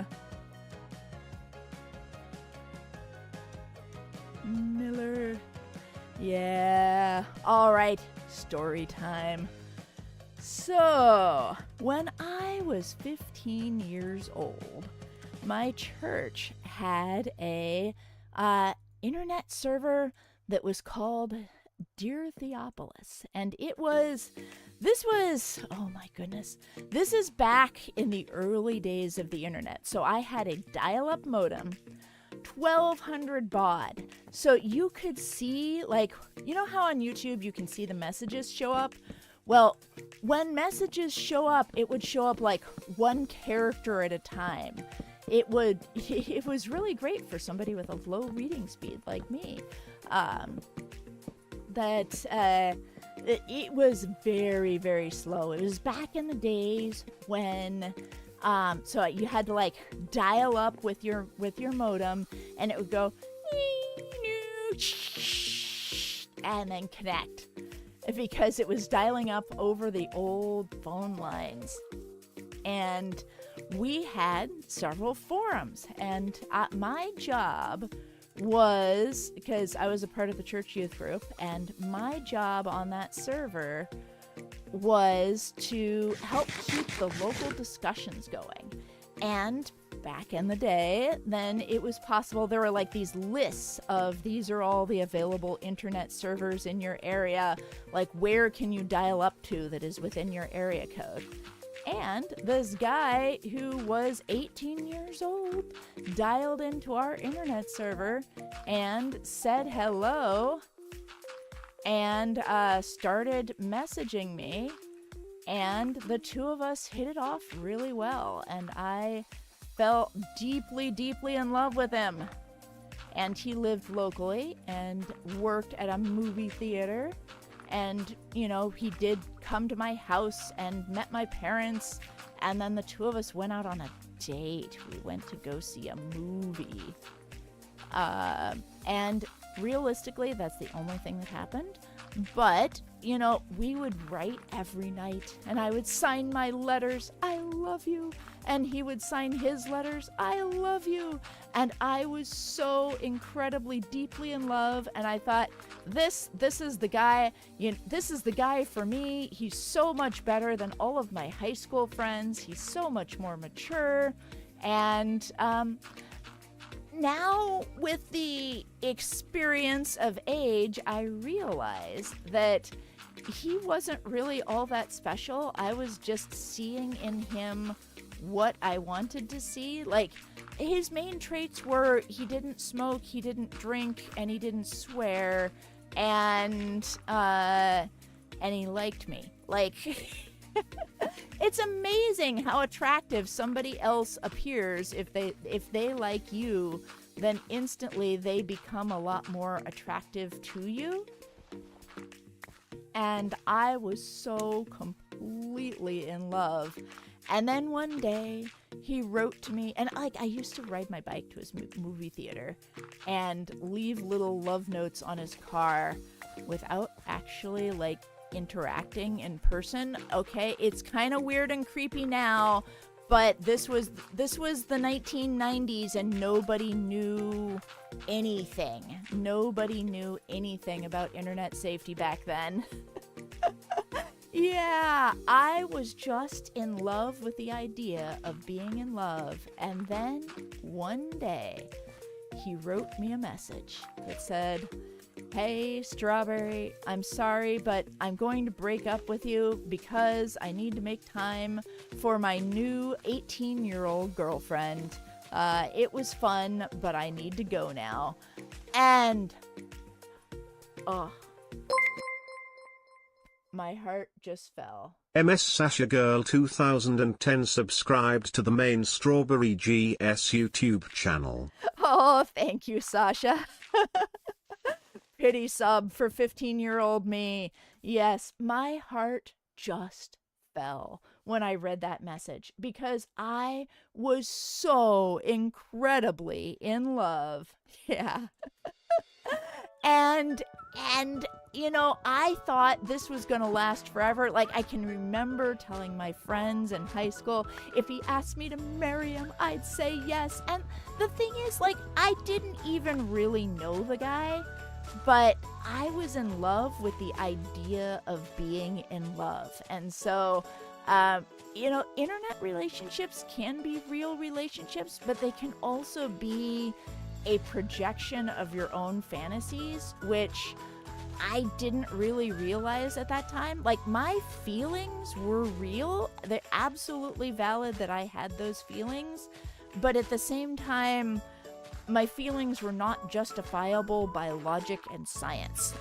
Miller. Yeah. All right. Story time. So, when I was 15 years old, my church had a internet server that was called Dear Theopolis, and this was, oh my goodness, this is back in the early days of the internet. So I had a dial-up modem, 1200 baud. So you could see, like, you know how on YouTube you can see the messages show up? Well, when messages show up, it would show up like one character at a time. It was really great for somebody with a low reading speed like me. It was very, very slow. It was back in the days when so you had to like dial up with your modem, and it would go and then connect, because it was dialing up over the old phone lines. And we had several forums, and my job was, because I was a part of the church youth group, and my job on that server was to help keep the local discussions going. And back in the day, then it was possible, there were like these lists of, these are all the available internet servers in your area, like where can you dial up to that is within your area code. And this guy who was 18 years old dialed into our internet server and said hello and started messaging me. And the two of us hit it off really well. And I fell deeply, deeply in love with him. And he lived locally and worked at a movie theater. And, you know, he did come to my house and met my parents. And then the two of us went out on a date. We went to go see a movie. And realistically, that's the only thing that happened. But, you know, we would write every night. And I would sign my letters, I love you. And he would sign his letters, I love you. And I was so incredibly deeply in love. And I thought, this is the guy, this is the guy for me. He's so much better than all of my high school friends. He's so much more mature. And now, with the experience of age, I realize that he wasn't really all that special. I was just seeing in him what I wanted to see. Like, his main traits were he didn't smoke, he didn't drink, and he didn't swear, and he liked me. Like, it's amazing how attractive somebody else appears if they like you, then instantly they become a lot more attractive to you. And I was so completely in love. And then one day he wrote to me, and like I used to ride my bike to his movie theater and leave little love notes on his car without actually like interacting in person. Okay, it's kind of weird and creepy now, but this was the 1990s and nobody knew anything. Nobody knew anything about internet safety back then. Yeah, I was just in love with the idea of being in love. And then one day he wrote me a message that said, "Hey, Strawberry, I'm sorry, but I'm going to break up with you because I need to make time for my new 18-year-old girlfriend. It was fun, but I need to go now." And, my heart just fell. MS Sasha Girl 2010 subscribed to the main StrawberryGS YouTube channel. Oh, thank you, Sasha. Pity sub for 15-year-old me. Yes, my heart just fell when I read that message because I was so incredibly in love. Yeah. And And, you know, I thought this was going to last forever. Like, I can remember telling my friends in high school, if he asked me to marry him, I'd say yes. And the thing is, like, I didn't even really know the guy, but I was in love with the idea of being in love. And so, you know, internet relationships can be real relationships, but they can also be a projection of your own fantasies, which I didn't really realize at that time. Like, my feelings were real. They're absolutely valid that I had those feelings, but at the same time, my feelings were not justifiable by logic and science.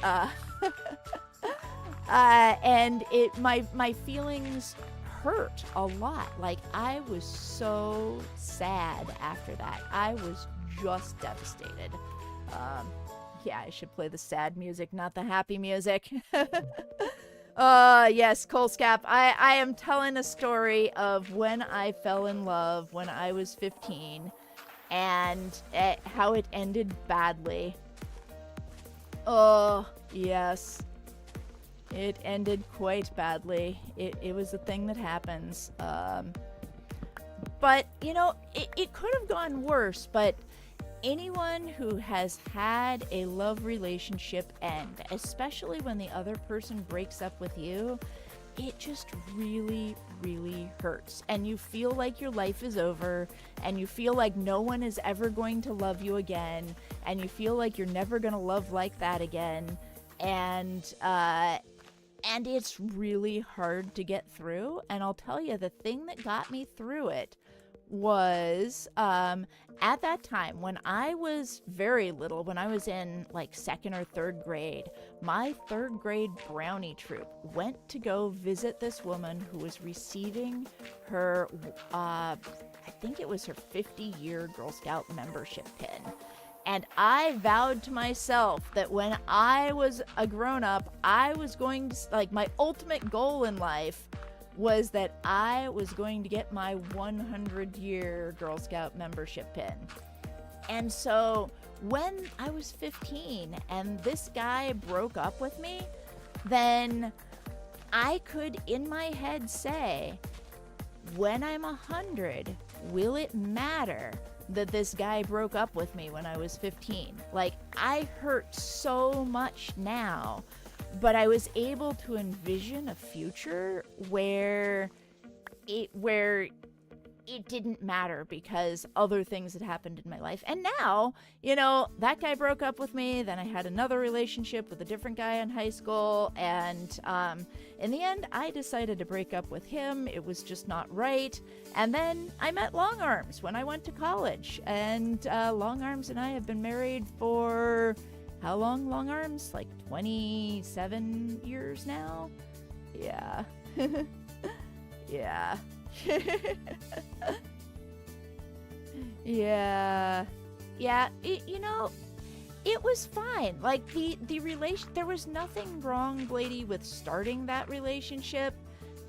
And my feelings hurt a lot. Like, I was so sad after that. I was just devastated. Yeah, I should play the sad music, not the happy music. Yes, Colescap, I am telling a story of when I fell in love when I was 15 and how it ended badly. Oh, yes. It ended quite badly. It was a thing that happens. But, you know, it could have gone worse, but anyone who has had a love relationship end, especially when the other person breaks up with you, it just really, really hurts. And you feel like your life is over, and you feel like no one is ever going to love you again, and you feel like you're never going to love like that again. And it's really hard to get through. And I'll tell you, the thing that got me through it was at that time when I was very little, when I was in like 2nd or 3rd grade, my 3rd grade brownie troop went to go visit this woman who was receiving her I think it was her 50-year Girl Scout membership pin. And I vowed to myself that when I was a grown-up, I was going to, like, my ultimate goal in life was that I was going to get my 100-year Girl Scout membership pin. And so when I was 15 and this guy broke up with me, then I could in my head say, when I'm 100, will it matter that this guy broke up with me when I was 15? Like, I hurt so much now, but I was able to envision a future where it didn't matter because other things had happened in my life. And now, you know, that guy broke up with me, then I had another relationship with a different guy in high school, and in the end, I decided to break up with him. It was just not right. And then I met Long Arms when I went to college, and Long Arms and I have been married for how long, Long Arms? Like 27 years now? Yeah. Yeah. Yeah. You know, it was fine. Like, the relation, there was nothing wrong, Blady, with starting that relationship,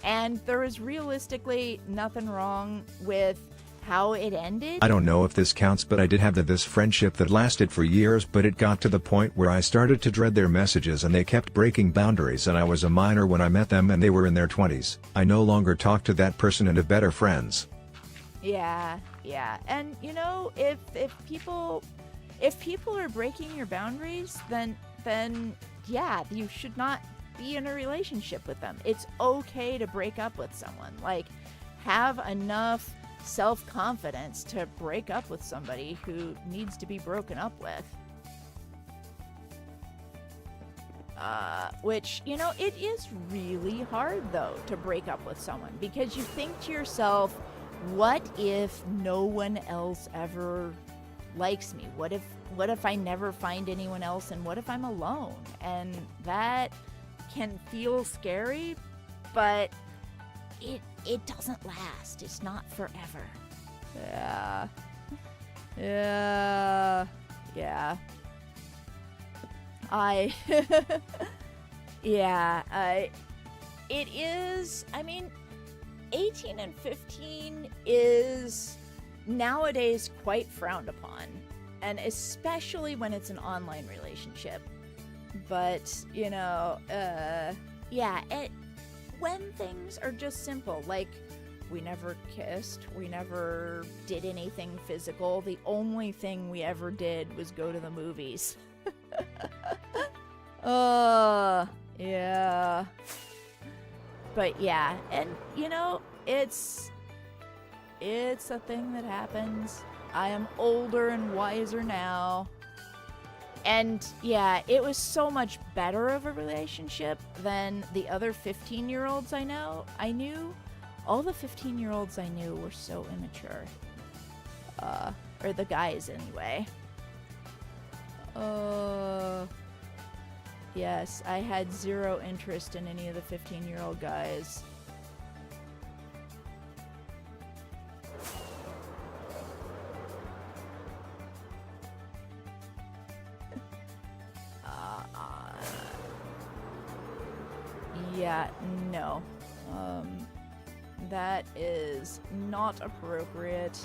and there was realistically nothing wrong with how it ended. I don't know if this counts, but I did have this friendship that lasted for years, but it got to the point where I started to dread their messages and they kept breaking boundaries, and I was a minor when I met them and they were in their 20s. I no longer talk to that person and have better friends. Yeah. And you know, if people are breaking your boundaries, then yeah, you should not be in a relationship with them. It's okay to break up with someone. Like, have enough self-confidence to break up with somebody who needs to be broken up with. Which, you know, it is really hard, though, to break up with someone, because you think to yourself, what if no one else ever likes me? What if I never find anyone else, and what if I'm alone? And that can feel scary, but it doesn't last. It's not forever. Yeah. It is, I mean, 18 and 15 is nowadays quite frowned upon, and especially when it's an online relationship. But, you know, yeah, when things are just simple, like we never kissed, we never did anything physical. The only thing we ever did was go to the movies. Yeah. But yeah, and you know, it's a thing that happens. I am older and wiser now. And yeah, it was so much better of a relationship than the other 15-year-olds I knew. All the 15-year-olds I knew were so immature. Or the guys anyway. Yes, I had zero interest in any of the 15-year-old guys. Yeah, no. That is not appropriate.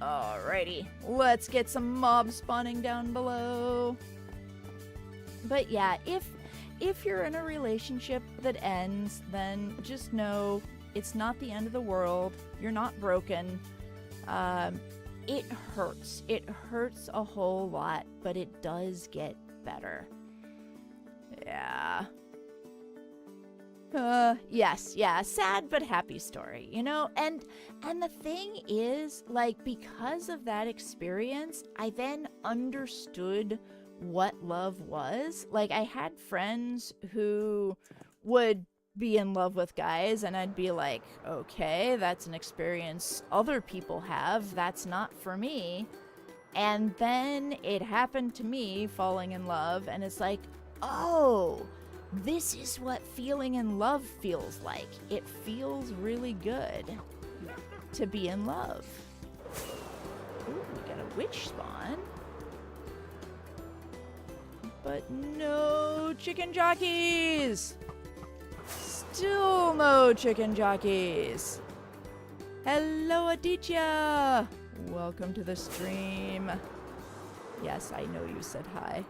Alrighty, let's get some mob spawning down below. But yeah, if you're in a relationship that ends, then just know it's not the end of the world. You're not broken. It hurts. It hurts a whole lot, but it does get better. Yeah. Yes, yeah, sad but happy story, you know? And the thing is, like, because of that experience, I then understood what love was. Like, I had friends who would be in love with guys, and I'd be like, okay, that's an experience other people have. That's not for me. And then it happened to me, falling in love, and it's like, oh, this is what feeling in love feels like. It feels really good to be in love. Ooh, we got a witch spawn. But no chicken jockeys! Still no chicken jockeys! Hello, Aditya! Welcome to the stream. Yes, I know you said hi.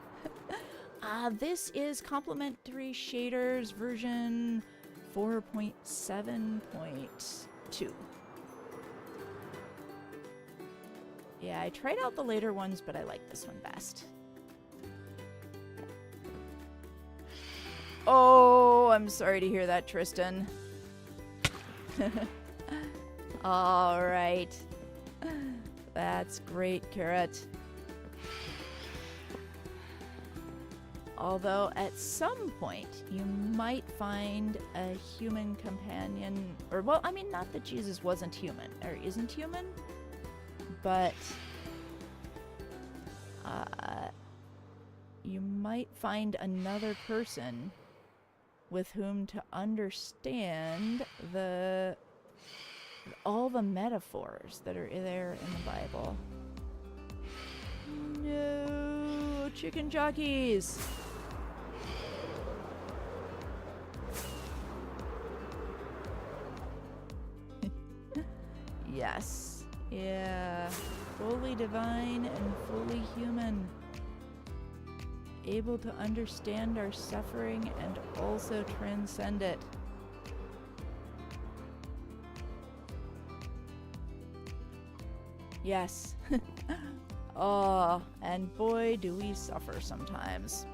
This is Complementary Shaders version 4.7.2. Yeah, I tried out the later ones, but I like this one best. Oh, I'm sorry to hear that, Tristan. All right. That's great, Carrot. Although at some point you might find a human companion, or well, I mean, not that Jesus wasn't human or isn't human, but you might find another person with whom to understand all the metaphors that are there in the Bible. No chicken jockeys. Yes. Yeah. Fully divine and fully human. Able to understand our suffering and also transcend it. Yes. Oh, and boy, do we suffer sometimes.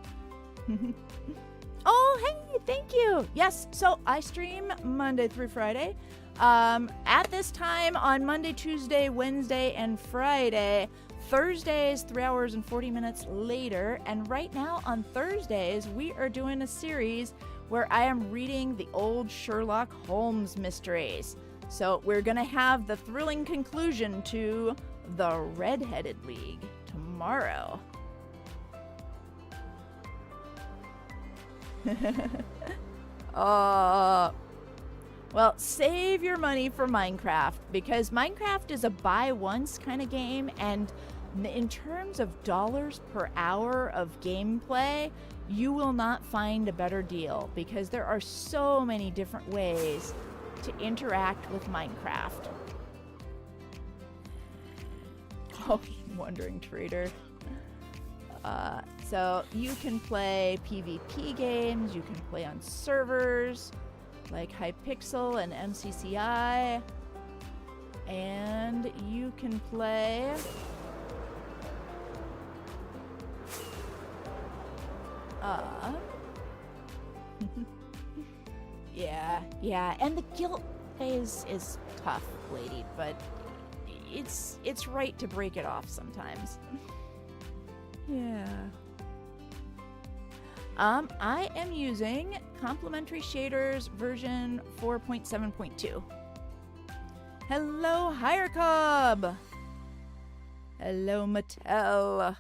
Oh, hey, thank you. Yes, so I stream Monday through Friday. At this time on Monday, Tuesday, Wednesday, and Friday. Thursdays, 3 hours and 40 minutes later. And right now on Thursdays, we are doing a series where I am reading the old Sherlock Holmes mysteries. So we're going to have the thrilling conclusion to the Red-Headed League tomorrow. Well, save your money for Minecraft, because Minecraft is a buy once kind of game, and in terms of dollars per hour of gameplay, you will not find a better deal, because there are so many different ways to interact with Minecraft. Oh, Wandering Trader. So you can play PvP games, you can play on servers like Hypixel and MCCI, and you can play yeah, and the guild phase is tough, lady, but it's right to break it off sometimes. Yeah. I am using complementary shaders version 4.7.2. Hello, Higher Cub. Hello, Mattel.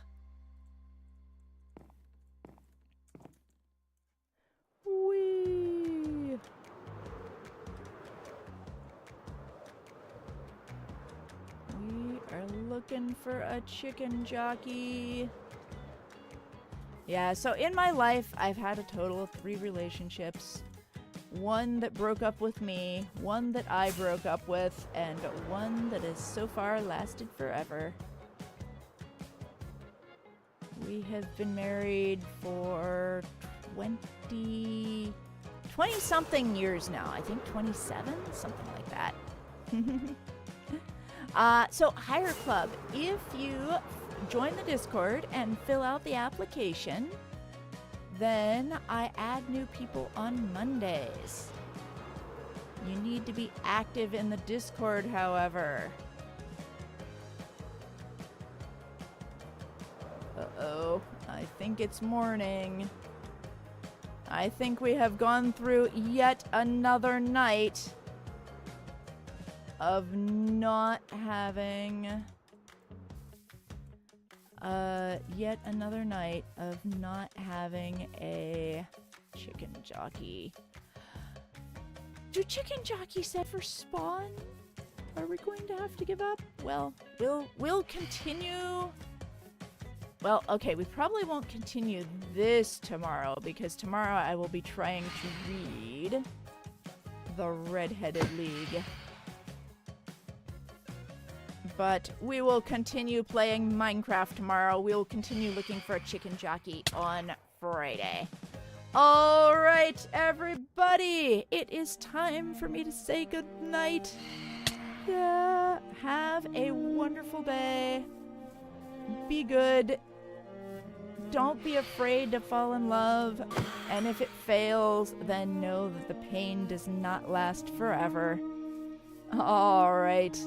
Whee. We are looking for a chicken jockey. Yeah, so in my life, I've had a total of 3 relationships. One that broke up with me, one that I broke up with, and one that has so far lasted forever. We have been married for 20-something years now. I think 27, something like that. So Hire Club, if you join the Discord and fill out the application, then I add new people on Mondays. You need to be active in the Discord, however. Uh-oh, I think it's morning. I think we have gone through yet another night of not having a chicken jockey. Do chicken jockeys ever spawn? Are we going to have to give up? Well, we'll continue. Well, okay, we probably won't continue this tomorrow because tomorrow I will be trying to read the Redheaded League. But we will continue playing Minecraft tomorrow. We will continue looking for a chicken jockey on Friday. All right, everybody. It is time for me to say good night. Yeah, have a wonderful day. Be good. Don't be afraid to fall in love. And if it fails, then know that the pain does not last forever. All right.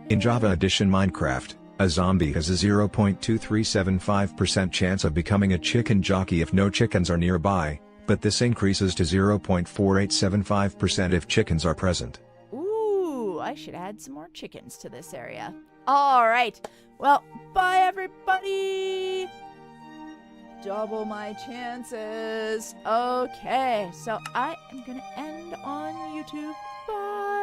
In Java Edition Minecraft, a zombie has a 0.2375% chance of becoming a chicken jockey if no chickens are nearby, but this increases to 0.4875% if chickens are present. Ooh, I should add some more chickens to this area. All right. Well, bye, everybody. Double my chances. Okay, so I am going to end on YouTube. Bye.